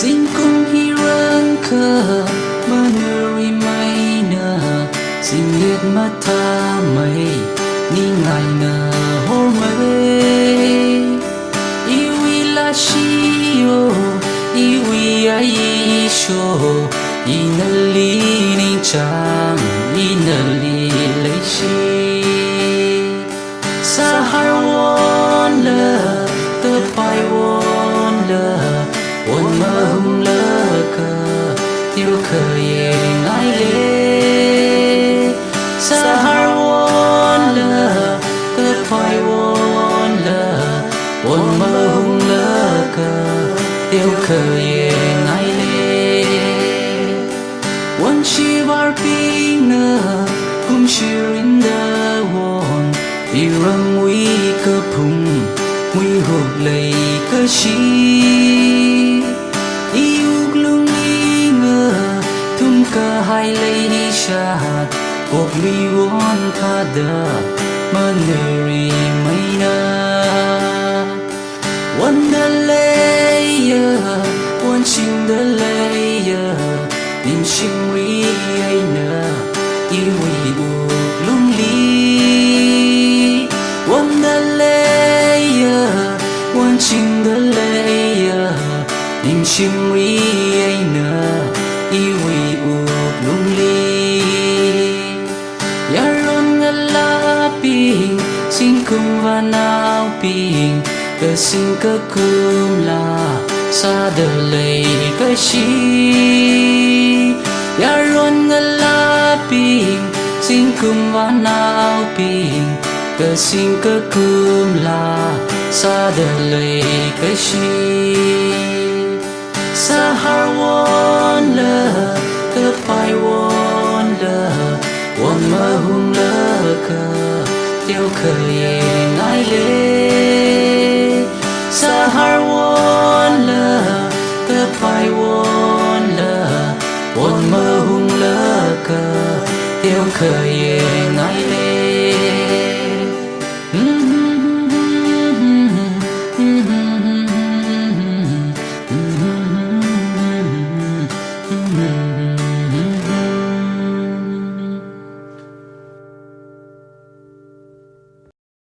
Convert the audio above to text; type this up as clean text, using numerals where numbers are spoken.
Xin cùng hi răng khờ mơ nuri mây nơ xin liệt mất tha mây ni ngày nơ hô mây iwi la shio iwi ai sho inali ni chang inali lấy shi sahar won lơ tơ pai won lơ won mơ hung lơ cơ tiêu khờ ye ngai lê sahar won lơ tơ pai won lơ won mơ hung lơ cơ tiêu khờ ye ngai lê won shi var ping nơ hum shirin da won iram wi cơ phum wi hộp lấy cơ shi yêu lung nghi ngờ thum cơ hai lấy shad hộp wi won tha da maneri mai na one the layer one sing the layer nim sing ri ai na iwi u lung li one the layer one sing the layer nim sing ri ai na iwi u lung li yaron ngala ping sing kum va nao ping cơ sinh cơ cum la xa đời lầy cơ shi yaron ngala ping sinh kum va nao ping cơ sinh cơ cum la xa đời lầy cơ shi sahar won lơ cơ pai won lơ won mơ hung lơ cơ tiêu khờ ye ngai lê sahar won lơ cơ pai won lơ won mơ hung lơ cơ tiêu khờ ye ngai lê